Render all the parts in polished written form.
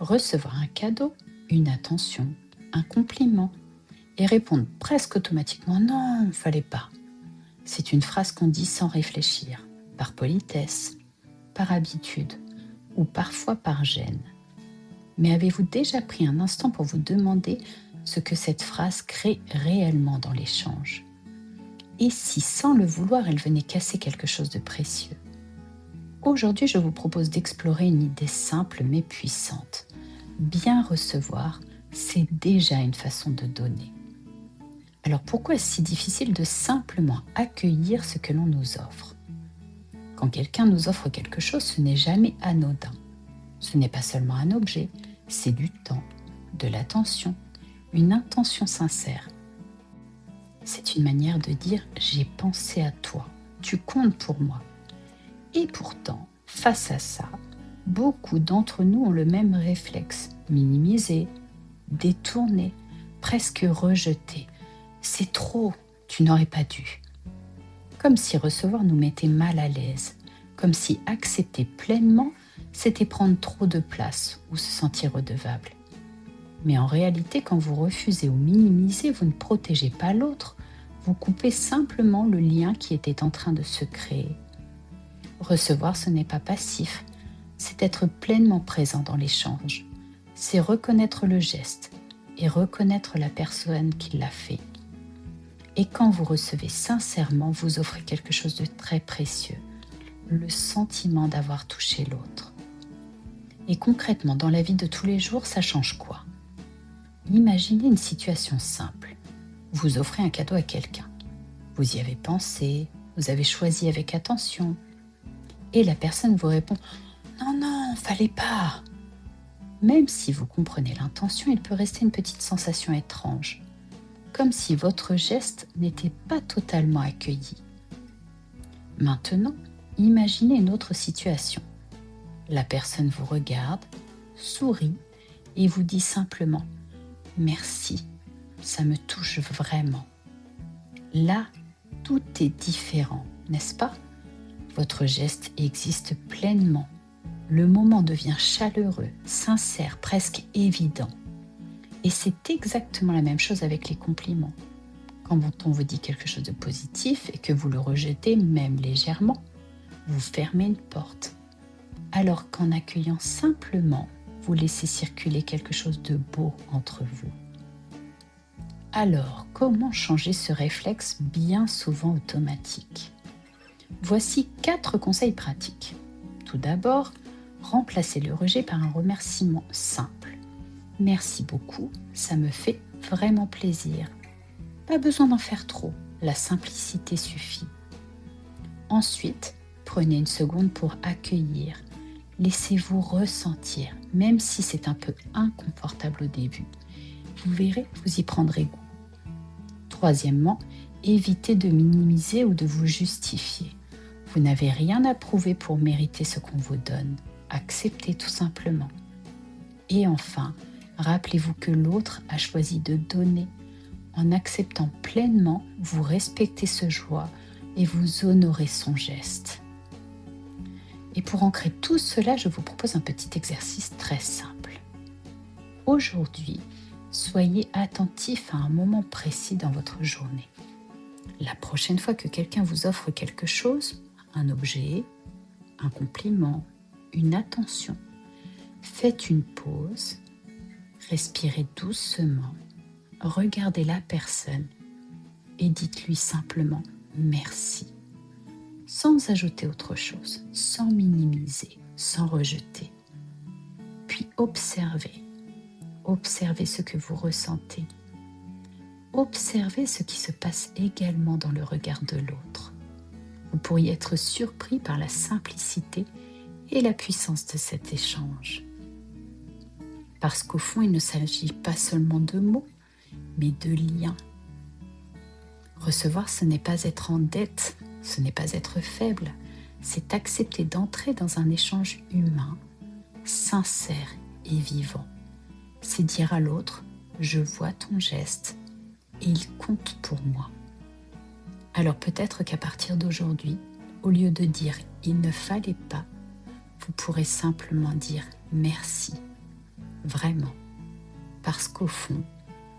recevoir un cadeau, une attention, un compliment et répondre presque automatiquement non, fallait pas. C'est une phrase qu'on dit sans réfléchir, par politesse, par habitude ou parfois par gêne. Mais avez-vous déjà pris un instant pour vous demander ce que cette phrase crée réellement dans l'échange? Et si, sans le vouloir, elle venait casser quelque chose de précieux? Aujourd'hui, je vous propose d'explorer une idée simple mais puissante. Bien recevoir, c'est déjà une façon de donner. Alors pourquoi est-ce si difficile de simplement accueillir ce que l'on nous offre? Quand quelqu'un nous offre quelque chose, ce n'est jamais anodin. Ce n'est pas seulement un objet, c'est du temps, de l'attention, une intention sincère. C'est une manière de dire « j'ai pensé à toi, tu comptes pour moi ». Et pourtant, face à ça, beaucoup d'entre nous ont le même réflexe, minimiser, détourner, presque rejeter. C'est trop, tu n'aurais pas dû. Comme si recevoir nous mettait mal à l'aise, comme si accepter pleinement, c'était prendre trop de place ou se sentir redevable. Mais en réalité, quand vous refusez ou minimisez, vous ne protégez pas l'autre, vous coupez simplement le lien qui était en train de se créer. Recevoir, ce n'est pas passif, c'est être pleinement présent dans l'échange. C'est reconnaître le geste et reconnaître la personne qui l'a fait. Et quand vous recevez sincèrement, vous offrez quelque chose de très précieux, le sentiment d'avoir touché l'autre. Et concrètement, dans la vie de tous les jours, ça change quoi? Imaginez une situation simple. Vous offrez un cadeau à quelqu'un. Vous y avez pensé, vous avez choisi avec attention. Et la personne vous répond « Non, non, fallait pas ». Même si vous comprenez l'intention, il peut rester une petite sensation étrange, comme si votre geste n'était pas totalement accueilli. Maintenant, imaginez une autre situation. La personne vous regarde, sourit et vous dit simplement « Merci, ça me touche vraiment ». Là, tout est différent, n'est-ce pas? Votre geste existe pleinement. Le moment devient chaleureux, sincère, presque évident. Et c'est exactement la même chose avec les compliments. Quand on vous dit quelque chose de positif et que vous le rejetez même légèrement, vous fermez une porte. Alors qu'en accueillant simplement, vous laissez circuler quelque chose de beau entre vous. Alors, comment changer ce réflexe bien souvent automatique? Voici 4 conseils pratiques. Tout d'abord, remplacez le rejet par un remerciement simple. Merci beaucoup, ça me fait vraiment plaisir. Pas besoin d'en faire trop, la simplicité suffit. Ensuite, prenez une seconde pour accueillir. Laissez-vous ressentir, même si c'est un peu inconfortable au début. Vous verrez, vous y prendrez goût. Troisièmement, évitez de minimiser ou de vous justifier. Vous n'avez rien à prouver pour mériter ce qu'on vous donne. Acceptez tout simplement. Et enfin, rappelez-vous que l'autre a choisi de donner. En acceptant pleinement, vous respectez ce choix et vous honorez son geste. Et pour ancrer tout cela, je vous propose un petit exercice très simple. Aujourd'hui, soyez attentif à un moment précis dans votre journée. La prochaine fois que quelqu'un vous offre quelque chose, un objet, un compliment, une attention, faites une pause, respirez doucement, regardez la personne et dites-lui simplement merci, sans ajouter autre chose, sans minimiser, sans rejeter. Puis observez ce que vous ressentez. Observez ce qui se passe également dans le regard de l'autre. Vous pourriez être surpris par la simplicité et la puissance de cet échange. Parce qu'au fond, il ne s'agit pas seulement de mots, mais de liens. Recevoir, ce n'est pas être en dette, ce n'est pas être faible, c'est accepter d'entrer dans un échange humain, sincère et vivant. C'est dire à l'autre « je vois ton geste et il compte pour moi ». Alors peut-être qu'à partir d'aujourd'hui, au lieu de dire « il ne fallait pas », vous pourrez simplement dire « merci ». vraiment, parce qu'au fond,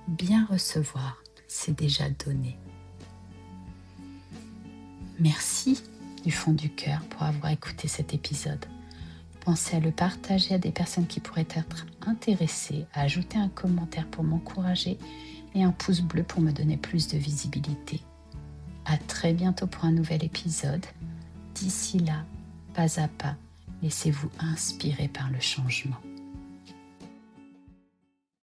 bien recevoir, c'est déjà donner. Merci du fond du cœur pour avoir écouté cet épisode. Pensez à le partager à des personnes qui pourraient être intéressées, à ajouter un commentaire pour m'encourager et un pouce bleu pour me donner plus de visibilité. À très bientôt pour un nouvel épisode. D'ici là, pas à pas, laissez-vous inspirer par le changement.